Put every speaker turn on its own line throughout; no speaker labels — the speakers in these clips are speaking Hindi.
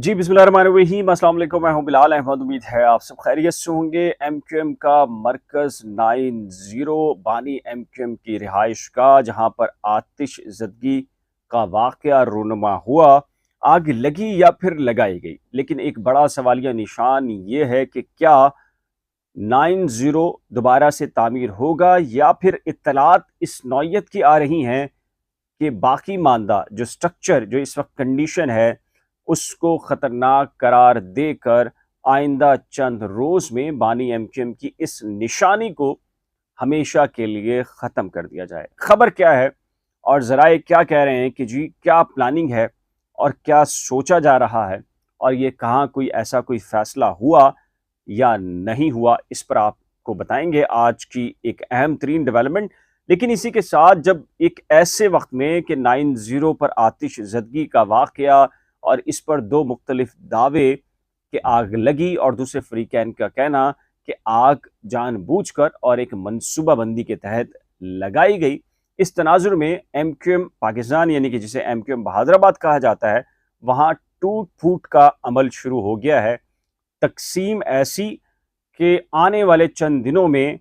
जी, बिस्मिल्लाहिर्रहमानिर्रहीम। अस्सलाम वालेकुम, मैं हूं बिलाल अहमद। उम्मीद है आप सब खैरियत से होंगे। एमक्यूएम का मरकज़ 90 बानी एमक्यूएम की रिहाइश का जहां पर आतिश ज़दगी का वाक़या रूनुमा हुआ, आग लगी या फिर लगाई गई। लेकिन एक बड़ा सवालिया निशान ये है कि क्या 90 दोबारा से तामीर होगा या फिर इत्तलात इस नौयत की आ रही हैं कि बाकी मानदा जो स्ट्रक्चर जो इस वक्त कंडीशन है उसको खतरनाक करार देकर आइंदा चंद रोज में बानी एमक्यूएम की इस निशानी को हमेशा के लिए खत्म कर दिया जाए। खबर क्या है और जराए क्या कह रहे हैं कि जी क्या प्लानिंग है और क्या सोचा जा रहा है और ये कहाँ कोई ऐसा कोई फैसला हुआ या नहीं हुआ, इस पर आपको बताएंगे आज की एक अहम तरीन डेवलपमेंट। लेकिन इसी के साथ जब एक ऐसे वक्त में कि 90 पर आतिश ज़दगी का वाक़या और इस पर दो मुख्तलिफ दावे कि आग लगी और दूसरे फ्रीकैन का कहना कि आग जानबूझकर और एक मनसूबाबंदी के तहत लगाई गई, इस तनाजुर में एमक्यूएम पाकिस्तान यानी कि जिसे एमक्यूएम बहादुराबाद कहा जाता है वहाँ टूट फूट का अमल शुरू हो गया है। तकसीम ऐसी कि आने वाले चंद दिनों में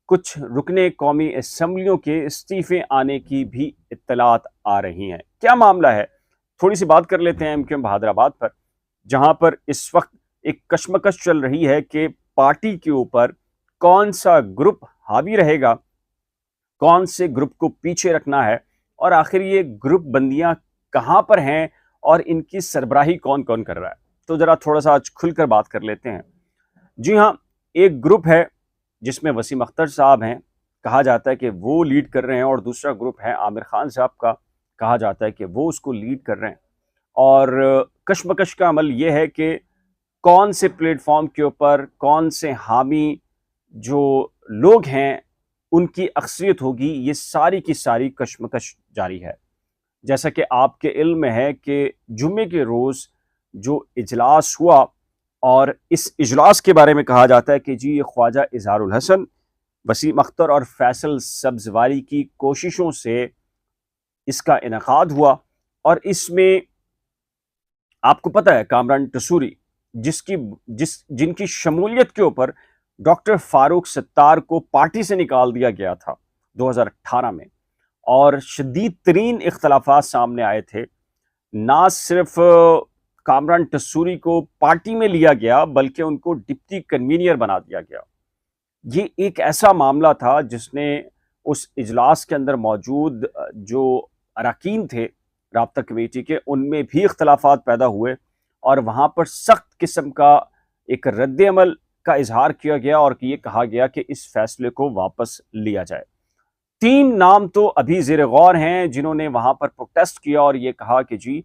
कुछ रुकने कौमी असम्बलियों के इस्तीफे आने की भी इत्तलात आ रही हैं। क्या मामला है, थोड़ी सी बात कर लेते हैं एमक्यूएम बहादुराबाद पर, जहां पर इस वक्त एक कशमकश चल रही है कि पार्टी के ऊपर कौन सा ग्रुप हावी रहेगा, कौन से ग्रुप को पीछे रखना है और आखिर ये ग्रुप बंदियां कहां पर हैं और इनकी सरबराही कौन कौन कर रहा है। तो जरा थोड़ा सा आज खुलकर बात कर लेते हैं। जी हाँ, एक ग्रुप है जिसमें वसीम अख्तर साहब हैं, कहा जाता है कि वो लीड कर रहे हैं, और दूसरा ग्रुप है आमिर खान साहब का, कहा जाता है कि वो उसको लीड कर रहे हैं। और कशमकश का अमल ये है कि कौन से प्लेटफॉर्म के ऊपर कौन से हामी जो लोग हैं उनकी अक्सरियत होगी, ये सारी की सारी कशमकश जारी है। जैसा कि आपके इल्म में है कि जुम्मे के रोज़ जो इजलास हुआ और इस इजलास के बारे में कहा जाता है कि जी ये ख्वाजा इजहारुल हसन, वसीम अख्तर और फैसल सब्जवारी की कोशिशों से इसका इनेकाद हुआ। और इसमें आपको पता है कामरान टसूरी जिनकी शमूलियत के ऊपर डॉक्टर फारूक सत्तार को पार्टी से निकाल दिया गया था 2018 में, और शदीद तरीन इख्तलाफात सामने आए थे। ना सिर्फ कामरान टसूरी को पार्टी में लिया गया बल्कि उनको डिप्टी कन्वीनियर बना दिया गया। ये एक ऐसा मामला था जिसने उस इजलास के अंदर मौजूद जो अरकान थे राब्ता कमेटी के, उनमें भी इख्तलाफात पैदा हुए और वहाँ पर सख्त किस्म का एक रद्द-ए-अमल का इजहार किया गया और ये कहा गया कि इस फैसले को वापस लिया जाए। 3 नाम तो अभी ज़ेर गौर हैं जिन्होंने वहाँ पर प्रोटेस्ट किया और ये कहा कि जी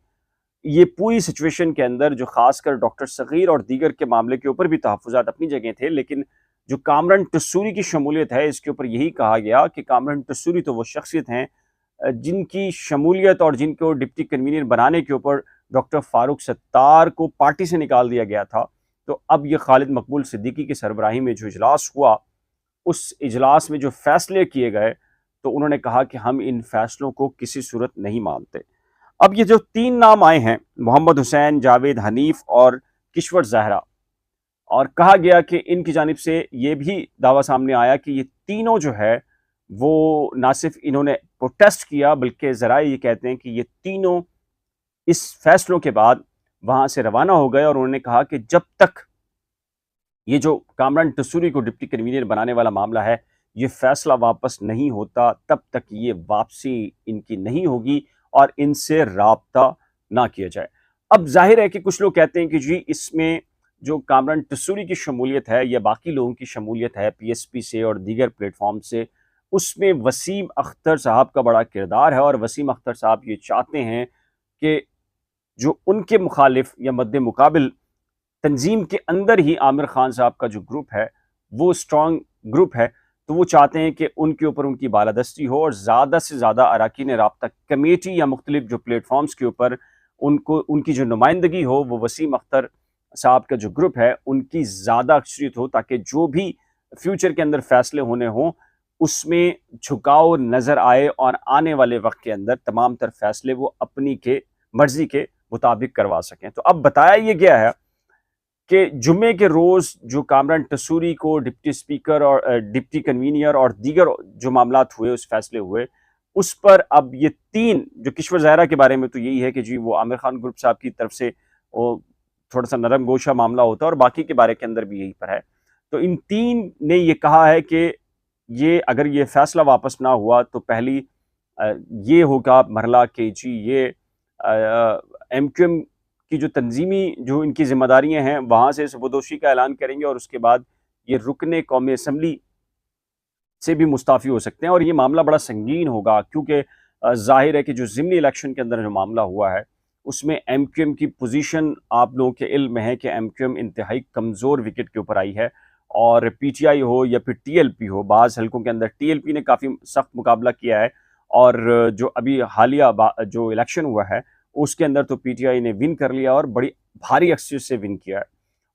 ये पूरी सिचुएशन के अंदर जो खासकर डॉक्टर सगीर और दीगर के मामले के ऊपर भी तहफ़्फ़ुज़ात अपनी जगह थे, लेकिन जो कामरान टसूरी की शमूलियत है इसके ऊपर यही कहा गया कि कामरान टसूरी तो वो शख्सियत हैं जिनकी शमूलियत और जिनको डिप्टी कन्वीनर बनाने के ऊपर डॉक्टर फारूक सत्तार को पार्टी से निकाल दिया गया था। तो अब ये खालिद मकबूल सिद्दीकी की सरबराही में जो इजलास हुआ, उस इजलास में जो फैसले किए गए, तो उन्होंने कहा कि हम इन फैसलों को किसी सूरत नहीं मानते। अब ये जो 3 नाम आए हैं, मोहम्मद हुसैन, जावेद हनीफ और किश्वर ज़हरा, और कहा गया कि इनकी जानिब से ये भी दावा सामने आया कि ये तीनों जो है वो ना सिर्फ इन्होंने प्रोटेस्ट किया बल्कि ज़राए ये कहते हैं कि ये तीनों इस फैसलों के बाद वहाँ से रवाना हो गए और उन्होंने कहा कि जब तक ये जो कामरान टसूरी को डिप्टी कन्वीनर बनाने वाला मामला है ये फैसला वापस नहीं होता, तब तक ये वापसी इनकी नहीं होगी और इनसे राब्ता ना किया जाए। अब जाहिर है कि कुछ लोग कहते हैं कि जी इसमें जो कामरान टसूरी की शमूलियत है या बाकी लोगों की शमूलियत है पीएसपी से और दीगर प्लेटफॉर्म से, उसमें वसीम अख्तर साहब का बड़ा किरदार है और वसीम अख्तर साहब ये चाहते हैं कि जो उनके मुखालिफ या मद्दे मुकाबिल तंजीम के अंदर ही आमिर खान साहब का जो ग्रुप है वो स्ट्रॉन्ग ग्रुप है, तो वो चाहते हैं कि उनके ऊपर उनकी बालादस्ती हो और ज़्यादा से ज़्यादा अरकान राब्ता कमेटी या मुख्तलिफ जो प्लेटफॉर्म्स के ऊपर उनको उनकी जो नुमाइंदगी हो वो वसीम अख्तर साहब का जो ग्रुप है उनकी ज़्यादा अक्सरियत हो, ताकि जो भी फ्यूचर के अंदर फैसले होने हों उसमें झुकाव नज़र आए और आने वाले वक्त के अंदर तमाम तर फैसले वो अपनी के मर्जी के मुताबिक करवा सकें। तो अब बताया ये गया है कि जुम्मे के रोज़ जो कामरान टसूरी को डिप्टी स्पीकर और डिप्टी कन्वीनियर और दीगर जो मामलात हुए, उस फैसले हुए, उस पर अब ये 3 जो किश्वर ज़ाहिरा के बारे में तो यही है कि जी वो आमिर खान ग्रुप साहब की तरफ से वो थोड़ा-सा नरम गोशा मामला होता है और बाकी के बारे के अंदर भी यही पर है। तो इन 3 ने ये कहा है कि ये अगर ये फैसला वापस ना हुआ तो पहली ये होगा मरहला कि जी ये एमक्यूएम की जो तंजीमी जो इनकी ज़िम्मेदारियाँ हैं, वहाँ से सुबुदोशी का ऐलान करेंगे और उसके बाद ये रुकने कौमी असम्बली से भी मुस्ताफ़ी हो सकते हैं और ये मामला बड़ा संगीन होगा क्योंकि ज़ाहिर है कि जो ज़िमनी इलेक्शन के अंदर जो मामला हुआ है, उसमें एमक्यूएम की पोजीशन आप लोगों के इल्म में है कि एमक्यूएम इंतहाई कमज़ोर विकेट के ऊपर आई है और पीटीआई हो या फिर टीएलपी हो, बाज़ हलकों के अंदर टीएलपी ने काफ़ी सख्त मुकाबला किया है और जो अभी हालिया जो इलेक्शन हुआ है, उसके अंदर तो पीटीआई ने विन कर लिया और बड़ी भारी अक्सरियत से विन किया है।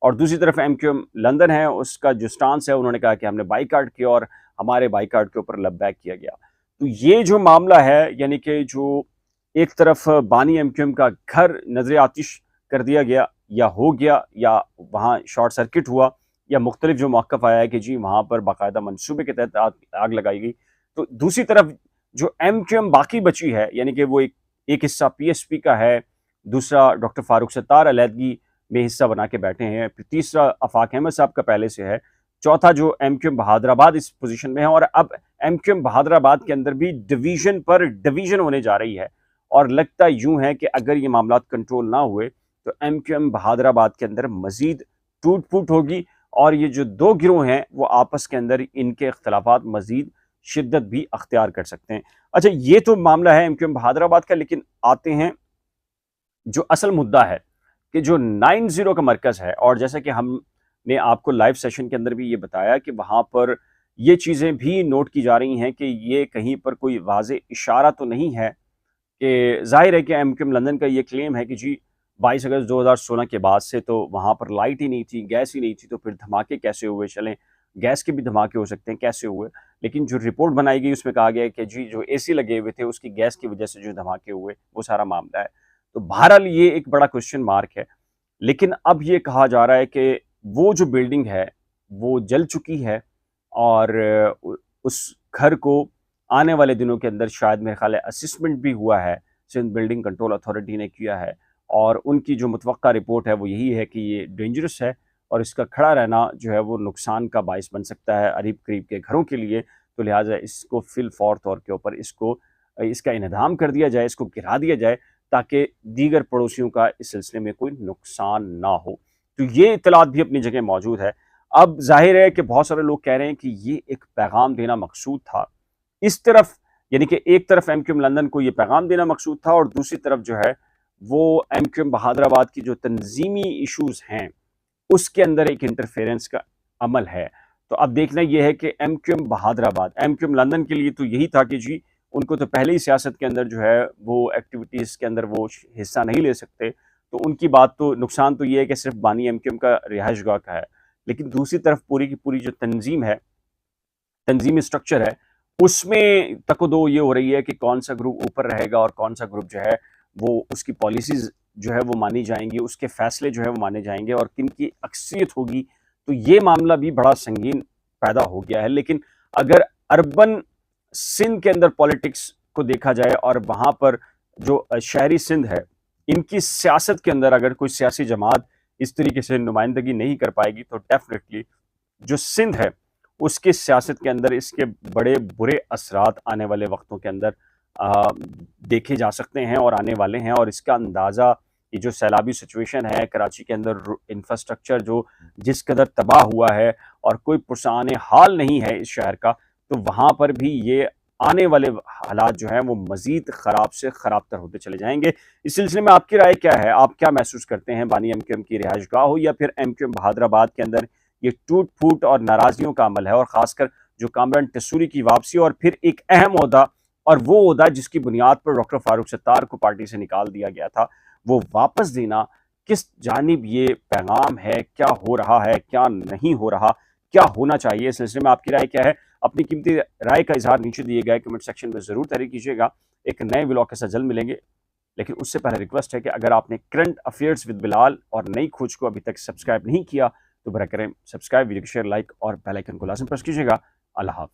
और दूसरी तरफ एमक्यूएम लंदन है, उसका जो स्टांस है, उन्होंने कहा कि हमने बाइकआउट किया और हमारे बाइकआउट के ऊपर लबैक किया गया। तो ये जो मामला है, यानी कि जो एक तरफ बानी एमक्यूएम का घर नजर आतिश कर दिया गया या हो गया या वहाँ शॉर्ट सर्किट हुआ या मुख्तलिफ जो मौक़िफ़ आया है कि जी वहाँ पर बाकायदा मनसूबे के तहत आग लगाई गई। तो दूसरी तरफ जो एमक्यूएम बाकी बची है, यानी कि वो एक हिस्सा पीएसपी का है, दूसरा डॉक्टर फारूक सत्तार अलहदगी में हिस्सा बना के बैठे हैं, फिर तीसरा आफाक अहमद साहब का पहले से है, चौथा जो एमक्यूएम बहादराबाद इस पोजीशन में है और अब एमक्यूएम बहादराबाद के अंदर भी डिवीजन पर डिवीजन होने जा रही है और लगता यूं है कि अगर ये मामला कंट्रोल ना हुए तो एमक्यूएम बहादराबाद के अंदर मजीद टूट फूट होगी और ये जो 2 गिरोह हैं वो आपस के अंदर इनके इख्तलाफात मजीद शिद्दत भी अख्तियार कर सकते हैं। अच्छा, ये तो मामला है एमक्यूएम बहादराबाद का, लेकिन आते हैं जो असल मुद्दा है कि जो 9-0 का मरकज़ है और जैसा कि हमने आपको लाइव सेशन के अंदर भी ये बताया कि वहाँ पर ये चीज़ें भी नोट की जा रही हैं कि ये कहीं पर कोई वाज़े इशारा तो नहीं है कि ज़ाहिर है कि एमक्यूएम लंदन का ये क्लेम है कि जी 22 अगस्त 2016 के बाद से तो वहाँ पर लाइट ही नहीं थी, गैस ही नहीं थी, तो फिर धमाके कैसे हुए? चलें, गैस के भी धमाके हो सकते हैं, कैसे हुए? लेकिन जो रिपोर्ट बनाई गई उसमें कहा गया है कि जी जो एसी लगे हुए थे उसकी गैस की वजह से जो धमाके हुए, वो सारा मामला है। तो बहरहाल ये एक बड़ा क्वेश्चन मार्क है। लेकिन अब ये कहा जा रहा है कि वो जो बिल्डिंग है, वो जल चुकी है और उस घर को आने वाले दिनों के अंदर शायद मेरे ख्याल है असेसमेंट भी हुआ है, सिंध बिल्डिंग कंट्रोल अथॉरिटी ने किया है और उनकी जो मुतवक्का रिपोर्ट है वो यही है कि ये डेंजरस है और इसका खड़ा रहना जो है वो नुकसान का बाइस बन सकता है करीब-करीब के घरों के लिए। तो लिहाजा इसको फिल फौर तौर के ऊपर इसका इन्हदाम कर दिया जाए, इसको गिरा दिया जाए ताकि दीगर पड़ोसियों का इस सिलसिले में कोई नुकसान ना हो। तो ये इत्तलात भी अपनी जगह मौजूद है। अब ज़ाहिर है कि बहुत सारे लोग कह रहे हैं कि ये एक पैगाम देना मकसूद था। इस तरफ यानी कि एक तरफ एमक्यूएम लंदन को ये पैगाम देना मकसूद था और दूसरी तरफ जो है वो एमक्यूएम बहादराबाद की जो तंजीमी इश्यूज़ हैं, उसके अंदर एक इंटरफेरेंस का अमल है। तो अब देखना यह है कि एमक्यूएम लंदन के लिए तो यही था कि जी उनको तो पहले ही सियासत के अंदर जो है वो एक्टिविटीज़ के अंदर वो हिस्सा नहीं ले सकते। तो उनकी बात तो नुकसान तो ये है कि सिर्फ बानी एमक्यूएम का रिहाइशगाह का है। लेकिन दूसरी तरफ पूरी की पूरी जो तंजीम है, तंजीमी स्ट्रक्चर है, उसमें तकदो ये हो रही है कि कौन सा ग्रुप ऊपर रहेगा और कौन सा ग्रुप जो है वो उसकी पॉलिसीज़ जो है वो मानी जाएँगी, उसके फैसले जो है वो माने जाएँगे और किन की अक्सरियत होगी। तो ये मामला भी बड़ा संगीन पैदा हो गया है। लेकिन अगर अर्बन सिंध के अंदर पॉलिटिक्स को देखा जाए और वहाँ पर जो शहरी सिंध है, इनकी सियासत के अंदर अगर कोई सियासी जमात इस तरीके से नुमाइंदगी नहीं कर पाएगी तो डेफिनेटली जो सिंध है उसकी सियासत के अंदर इसके बड़े बुरे असरात आने वाले वक्तों के अंदर देखे जा सकते हैं और आने वाले हैं। और इसका अंदाज़ा ये जो सैलाबी सिचुएशन है कराची के अंदर, इंफ्रास्ट्रक्चर जो जिस कदर तबाह हुआ है और कोई पुरसान हाल नहीं है इस शहर का, तो वहाँ पर भी ये आने वाले हालात जो हैं वो मज़ीद ख़राब से ख़राब तर होते चले जाएंगे। इस सिलसिले में आपकी राय क्या है? आप क्या महसूस करते हैं? बानी एमक्यूएम की रिहाइशगाह हो या फिर एमक्यूएम बहादराबाद के अंदर ये टूट फूट और नाराज़गियों का अमल है और ख़ासकर जो कामरान टसूरी की वापसी और फिर एक अहम ओहदा और वो ओहदा जिसकी बुनियाद पर डॉक्टर फारूक सत्तार को पार्टी से निकाल दिया गया था, वो वापस देना किस जानिब ये पैगाम है? क्या हो रहा है, क्या नहीं हो रहा, क्या होना चाहिए? इस सिलसिले में आपकी राय क्या है? अपनी कीमती राय का इजहार नीचे दिए गए कमेंट सेक्शन में ज़रूर तहरीर कीजिएगा। एक नए व्लॉग के साथ जल्द मिलेंगे। लेकिन उससे पहले रिक्वेस्ट है कि अगर आपने करंट अफेयर्स विद बिलाल और नई खोज को अभी तक सब्सक्राइब नहीं किया तो बरा करें सब्सक्राइब, वीडियो को शेयर, लाइक और बेल आइकन को लाजम प्रेस कीजिएगा। अल्लाह हाफ़िज़।